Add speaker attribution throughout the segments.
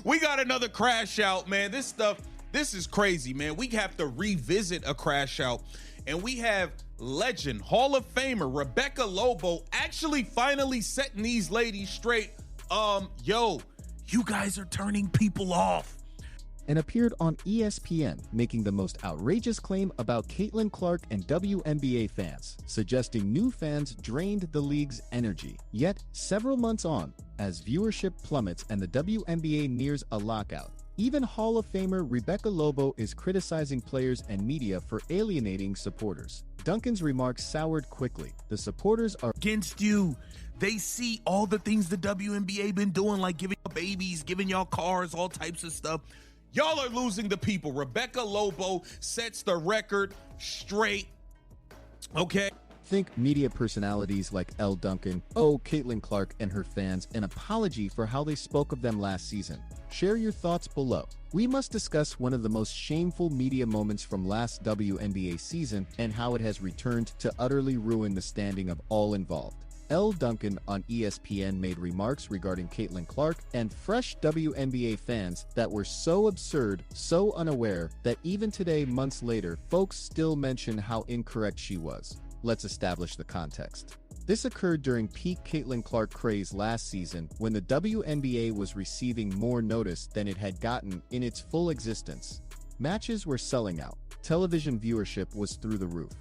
Speaker 1: We got another crash out, man. This is crazy, man. We have to revisit a crash out, and we have legend, Hall of Famer Rebecca Lobo actually finally setting these ladies straight. Yo, you guys are turning people off.
Speaker 2: And appeared on ESPN, making the most outrageous claim about Caitlin Clark and WNBA fans, suggesting new fans drained the league's energy. Yet, several months on, as viewership plummets and the WNBA nears a lockout, even Hall of Famer Rebecca Lobo is criticizing players and media for alienating supporters. Duncan's remarks soured quickly. The supporters are
Speaker 1: against you. They see all the things the WNBA been doing, like giving y'all babies, giving y'all cars, all types of stuff. Y'all are losing the people. Rebecca Lobo sets the record straight. Okay.
Speaker 2: Think media personalities like Elle Duncan, Caitlin Clark and her fans an apology for how they spoke of them last season. Share your thoughts below. We must discuss one of the most shameful media moments from last WNBA season and how it has returned to utterly ruin the standing of all involved. Elle Duncan on ESPN made remarks regarding Caitlin Clark and fresh WNBA fans that were so absurd, so unaware, that even today, months later, folks still mention how incorrect she was. Let's establish the context. This occurred during peak Caitlin Clark craze last season when the WNBA was receiving more notice than it had gotten in its full existence. Matches were selling out. Television viewership was through the roof.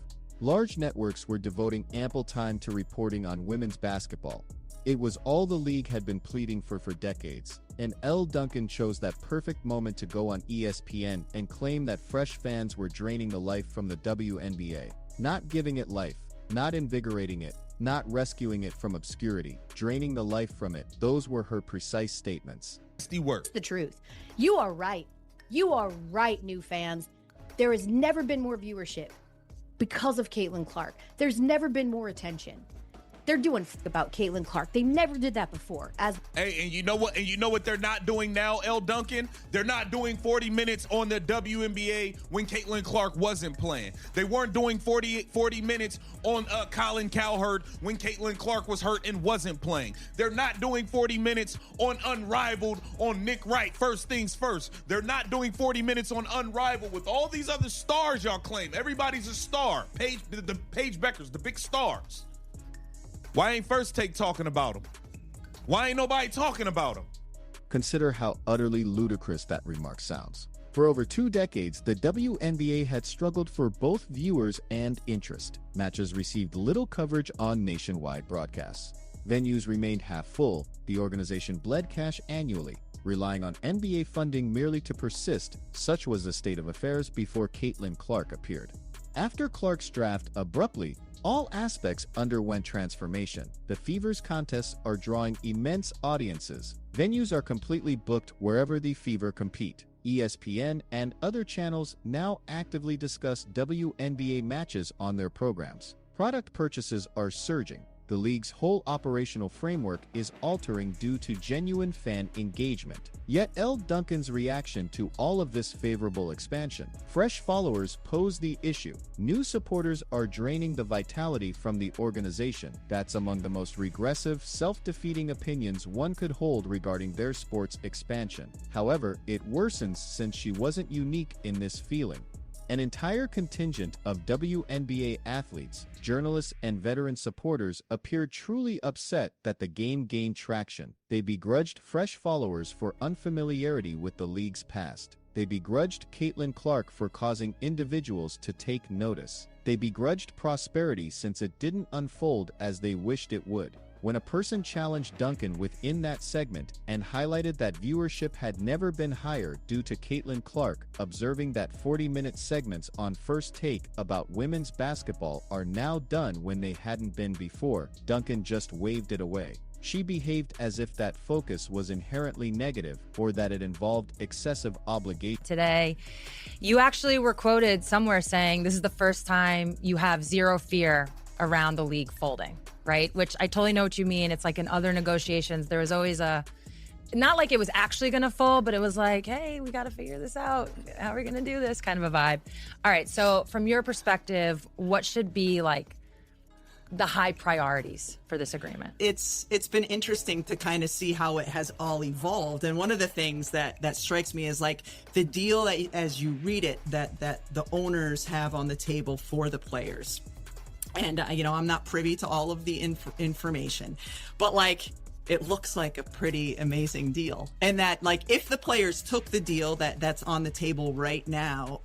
Speaker 2: Large networks were devoting ample time to reporting on women's basketball. It was all the league had been pleading for decades, and Elle Duncan chose that perfect moment to go on ESPN and claim that fresh fans were draining the life from the WNBA. Not giving it life, not invigorating it, not rescuing it from obscurity, draining the life from it. Those were her precise statements.
Speaker 3: The truth. You are right. You are right, new fans. There has never been more viewership because of Caitlin Clark. There's never been more attention. They're doing about Caitlin Clark. They never did that before.
Speaker 1: Hey, and you know what? And you know what they're not doing now, Elle Duncan? They're not doing 40 minutes on the WNBA when Caitlin Clark wasn't playing. They weren't doing 40 minutes on Colin Cowherd when Caitlin Clark was hurt and wasn't playing. They're not doing 40 minutes on Unrivaled on Nick Wright. First things first. They're not doing 40 minutes on Unrivaled with all these other stars y'all claim. Everybody's a star. The Paige Beckers, the big stars. Why ain't First Take talking about him? Why ain't nobody talking about him?
Speaker 2: Consider how utterly ludicrous that remark sounds. For over 2 decades, the WNBA had struggled for both viewers and interest. Matches received little coverage on nationwide broadcasts. Venues remained half full. The organization bled cash annually, relying on NBA funding merely to persist. Such was the state of affairs before Caitlin Clark appeared. After Clark's draft, abruptly, all aspects underwent transformation. The Fever's contests are drawing immense audiences. Venues are completely booked wherever the Fever compete. ESPN and other channels now actively discuss WNBA matches on their programs. Product purchases are surging. The league's whole operational framework is altering due to genuine fan engagement. Yet Elle Duncan's reaction to all of this favorable expansion. Fresh followers pose the issue. New supporters are draining the vitality from the organization. That's among the most regressive, self-defeating opinions one could hold regarding their sport's expansion. However, it worsens since she wasn't unique in this feeling. An entire contingent of WNBA athletes, journalists, and veteran supporters appeared truly upset that the game gained traction. They begrudged fresh followers for unfamiliarity with the league's past. They begrudged Caitlin Clark for causing individuals to take notice. They begrudged prosperity since it didn't unfold as they wished it would. When a person challenged Duncan within that segment and highlighted that viewership had never been higher due to Caitlin Clark observing that 40-minute segments on First Take about women's basketball are now done when they hadn't been before, Duncan just waved it away. She behaved as if that focus was inherently negative or that it involved excessive obligation.
Speaker 4: Today, you actually were quoted somewhere saying this is the first time you have zero fear around the league folding, right? Which I totally know what you mean. It's like in other negotiations, there was always not like it was actually going to fold, but it was like, hey, we got to figure this out. How are we going to do this kind of a vibe? All right. So from your perspective, what should be like the high priorities for this agreement?
Speaker 5: It's been interesting to kind of see how it has all evolved. And one of the things that strikes me is like the deal that, as you read it, that the owners have on the table for the players. And, I'm not privy to all of the information, but like, it looks like a pretty amazing deal. And that, like, if the players took the deal that's on the table right now,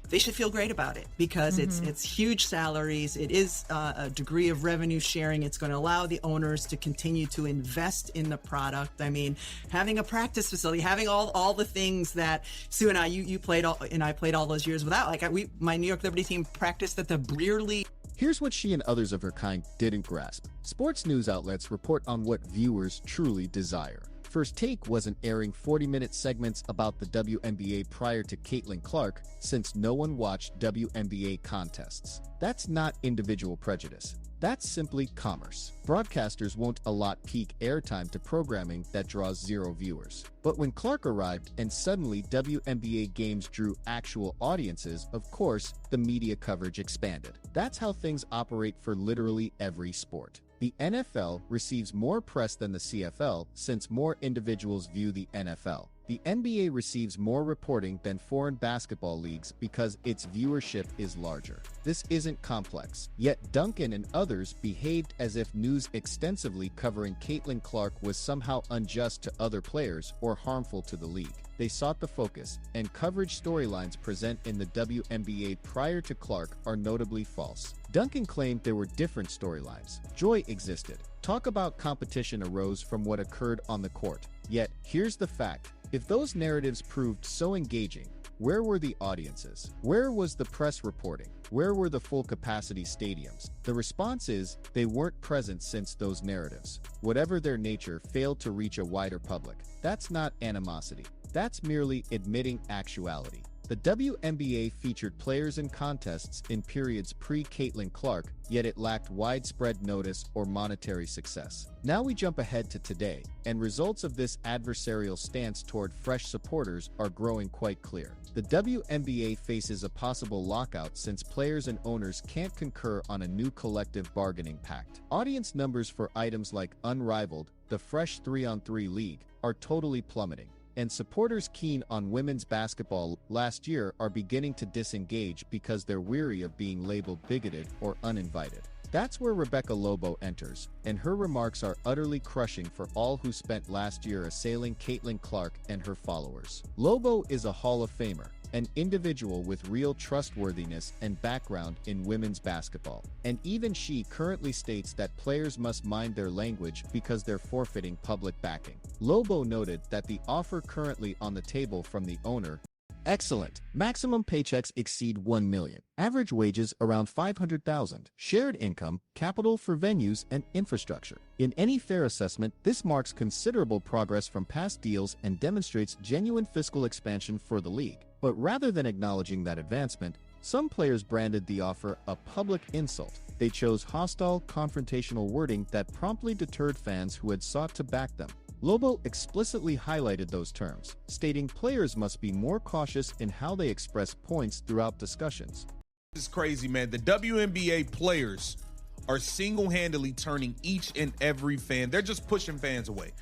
Speaker 5: they should feel great about it, because it's huge salaries. It is a degree of revenue sharing. It's going to allow the owners to continue to invest in the product. I mean, having a practice facility, having all the things that Sue and I, you played and I played all those years without. Like, my New York Liberty team practiced at the Brearley.
Speaker 2: Here's what she and others of her kind didn't grasp. Sports news outlets report on what viewers truly desire. First Take wasn't airing 40-minute segments about the WNBA prior to Caitlin Clark, since no one watched WNBA contests. That's not individual prejudice. That's simply commerce. Broadcasters won't allot peak airtime to programming that draws zero viewers. But when Clark arrived and suddenly WNBA games drew actual audiences, of course, the media coverage expanded. That's how things operate for literally every sport. The NFL receives more press than the CFL since more individuals view the NFL. The NBA receives more reporting than foreign basketball leagues because its viewership is larger. This isn't complex, yet Duncan and others behaved as if news extensively covering Caitlin Clark was somehow unjust to other players or harmful to the league. They sought the focus, and coverage storylines present in the WNBA prior to Clark are notably false. Duncan claimed there were different storylines. Joy existed. Talk about competition arose from what occurred on the court. Yet, here's the fact. If those narratives proved so engaging, where were the audiences? Where was the press reporting? Where were the full-capacity stadiums? The response is, they weren't present since those narratives, whatever their nature, failed to reach a wider public. That's not animosity. That's merely admitting actuality. The WNBA featured players in contests in periods pre-Caitlin Clark, yet it lacked widespread notice or monetary success. Now we jump ahead to today, and results of this adversarial stance toward fresh supporters are growing quite clear. The WNBA faces a possible lockout since players and owners can't concur on a new collective bargaining pact. Audience numbers for items like Unrivaled, the fresh 3-on-3 league, are totally plummeting. And supporters keen on women's basketball last year are beginning to disengage because they're weary of being labeled bigoted or uninvited. That's where Rebecca Lobo enters, and her remarks are utterly crushing for all who spent last year assailing Caitlin Clark and her followers. Lobo is a Hall of Famer, an individual with real trustworthiness and background in women's basketball. And even she currently states that players must mind their language because they're forfeiting public backing. Lobo noted that the offer currently on the table from the owner, excellent. Maximum paychecks exceed $1 million. Average wages around $500,000. Shared income, capital for venues and infrastructure. In any fair assessment, this marks considerable progress from past deals and demonstrates genuine fiscal expansion for the league. But rather than acknowledging that advancement, some players branded the offer a public insult. They chose hostile, confrontational wording that promptly deterred fans who had sought to back them. Lobo explicitly highlighted those terms, stating players must be more cautious in how they express points throughout discussions.
Speaker 1: This is crazy, man. The WNBA players are single-handedly turning each and every fan. They're just pushing fans away.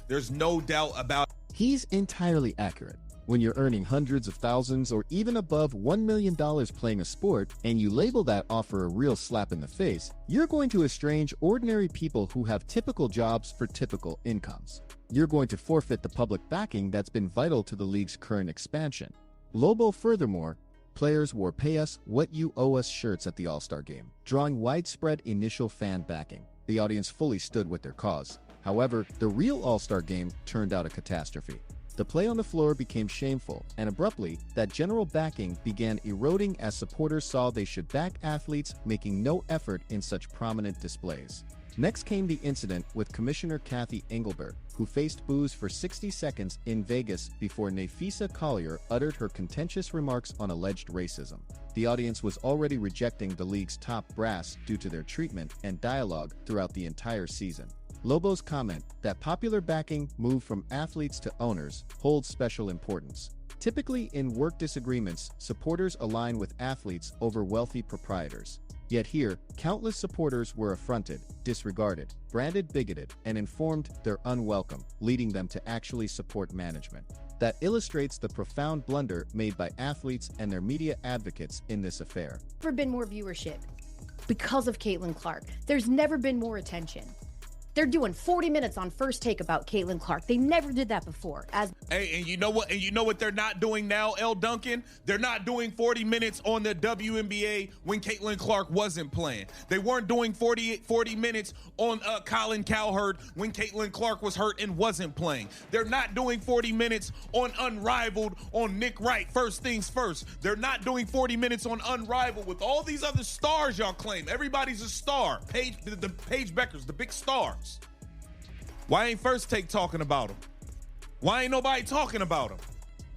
Speaker 1: There's no doubt about it.
Speaker 2: He's entirely accurate. When you're earning hundreds of thousands or even above $1 million playing a sport, and you label that offer a real slap in the face, you're going to estrange ordinary people who have typical jobs for typical incomes. You're going to forfeit the public backing that's been vital to the league's current expansion. Lobo furthermore, players wore "Pay Us What You Owe Us" shirts at the All-Star game, drawing widespread initial fan backing. The audience fully stood with their cause. However, the real All-Star game turned out a catastrophe. The play on the floor became shameful, and abruptly, that general backing began eroding as supporters saw they should back athletes making no effort in such prominent displays. Next came the incident with Commissioner Kathy Engelbert, who faced boos for 60 seconds in Vegas before Nafisa Collier uttered her contentious remarks on alleged racism. The audience was already rejecting the league's top brass due to their treatment and dialogue throughout the entire season. Lobo's comment that popular backing moved from athletes to owners holds special importance. Typically, in work disagreements, supporters align with athletes over wealthy proprietors. Yet here, countless supporters were affronted, disregarded, branded bigoted, and informed they're unwelcome, leading them to actually support management. That illustrates the profound blunder made by athletes and their media advocates in this affair.
Speaker 3: Never been more viewership because of Caitlin Clark. There's never been more attention. They're doing 40 minutes on First Take about Caitlin Clark. They never did that before.
Speaker 1: Hey, and you know what? And you know what they're not doing now, Elle Duncan? They're not doing 40 minutes on the WNBA when Caitlin Clark wasn't playing. They weren't doing 40 minutes on Colin Cowherd when Caitlin Clark was hurt and wasn't playing. They're not doing 40 minutes on Unrivaled on Nick Wright. First things first. They're not doing 40 minutes on Unrivaled with all these other stars y'all claim. Everybody's a star. The Paige Beckers, the big stars. Why ain't First Take talking about them? Why ain't nobody talking about them?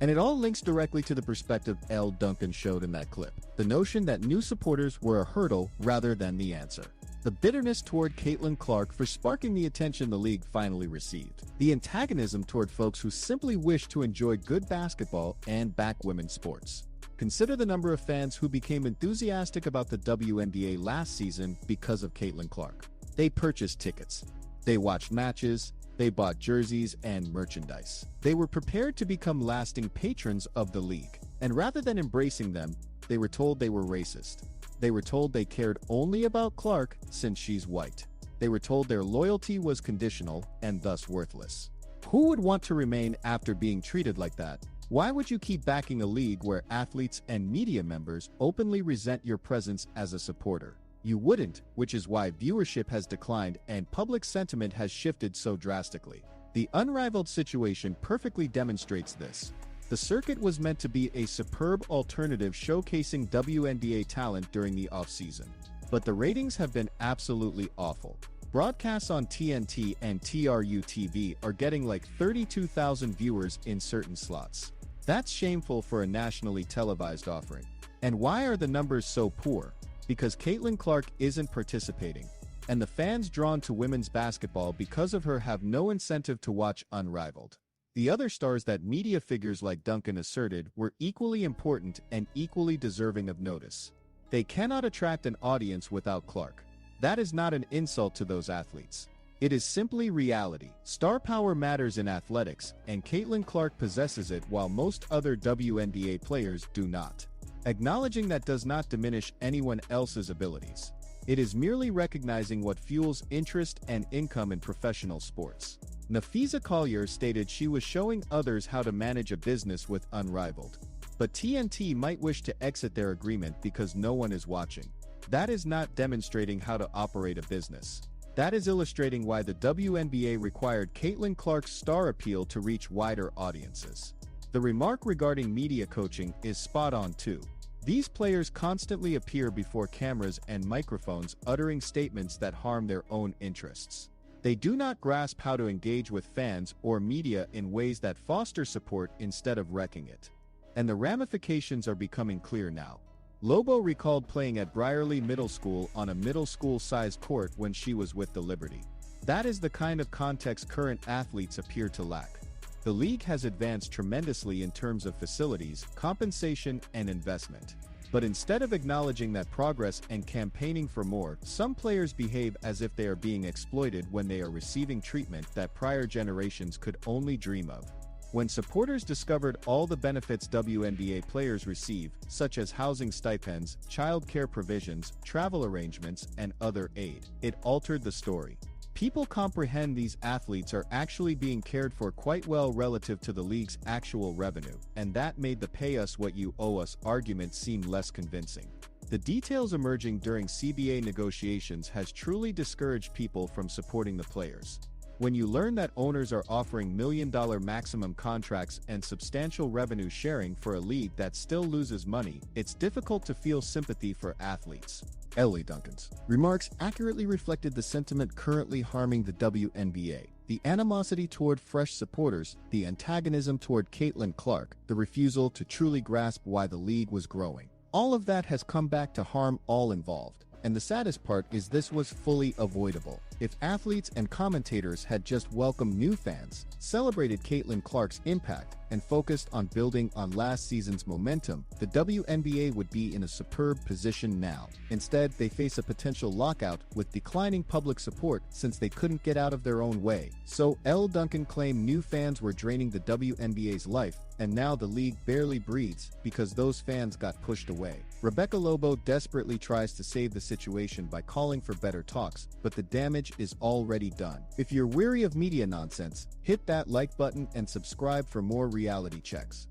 Speaker 2: And it all links directly to the perspective Elle Duncan showed in that clip. The notion that new supporters were a hurdle rather than the answer. The bitterness toward Caitlin Clark for sparking the attention the league finally received. The antagonism toward folks who simply wish to enjoy good basketball and back women's sports. Consider the number of fans who became enthusiastic about the WNBA last season because of Caitlin Clark. They purchased tickets. They watched matches, they bought jerseys and merchandise. They were prepared to become lasting patrons of the league. And rather than embracing them, they were told they were racist. They were told they cared only about Clark since she's white. They were told their loyalty was conditional and thus worthless. Who would want to remain after being treated like that? Why would you keep backing a league where athletes and media members openly resent your presence as a supporter? You wouldn't, which is why viewership has declined and public sentiment has shifted so drastically. The Unrivaled situation perfectly demonstrates this. The circuit was meant to be a superb alternative showcasing WNBA talent during the offseason. But the ratings have been absolutely awful. Broadcasts on TNT and TRU-TV are getting like 32,000 viewers in certain slots. That's shameful for a nationally televised offering. And why are the numbers so poor? Because Caitlin Clark isn't participating, and the fans drawn to women's basketball because of her have no incentive to watch Unrivaled. The other stars that media figures like Duncan asserted were equally important and equally deserving of notice. They cannot attract an audience without Clark. That is not an insult to those athletes. It is simply reality. Star power matters in athletics, and Caitlin Clark possesses it while most other WNBA players do not. Acknowledging that does not diminish anyone else's abilities. It is merely recognizing what fuels interest and income in professional sports. Nafisa Collier stated she was showing others how to manage a business with Unrivaled. But TNT might wish to exit their agreement because no one is watching. That is not demonstrating how to operate a business. That is illustrating why the WNBA required Caitlin Clark's star appeal to reach wider audiences. The remark regarding media coaching is spot on too. These players constantly appear before cameras and microphones uttering statements that harm their own interests. They do not grasp how to engage with fans or media in ways that foster support instead of wrecking it. And the ramifications are becoming clear now. Lobo recalled playing at Briarley Middle School on a middle school-sized court when she was with the Liberty. That is the kind of context current athletes appear to lack. The league has advanced tremendously in terms of facilities, compensation, and investment. But instead of acknowledging that progress and campaigning for more, some players behave as if they are being exploited when they are receiving treatment that prior generations could only dream of. When supporters discovered all the benefits WNBA players receive, such as housing stipends, child care provisions, travel arrangements, and other aid, it altered the story. People comprehend these athletes are actually being cared for quite well relative to the league's actual revenue, and that made the pay us what you owe us argument seem less convincing. The details emerging during CBA negotiations has truly discouraged people from supporting the players. When you learn that owners are offering million-dollar maximum contracts and substantial revenue sharing for a league that still loses money, it's difficult to feel sympathy for athletes. Elle Duncan's remarks accurately reflected the sentiment currently harming the WNBA. The animosity toward fresh supporters, the antagonism toward Caitlin Clark, the refusal to truly grasp why the league was growing. All of that has come back to harm all involved. And the saddest part is this was fully avoidable. If athletes and commentators had just welcomed new fans, celebrated Caitlin Clark's impact, and focused on building on last season's momentum, the WNBA would be in a superb position now. Instead, they face a potential lockout with declining public support since they couldn't get out of their own way. So Elle Duncan claimed new fans were draining the WNBA's life, and now the league barely breathes because those fans got pushed away. Rebecca Lobo desperately tries to save the situation by calling for better talks, but the damage is already done. If you're weary of media nonsense, hit that like button and subscribe for more reality checks.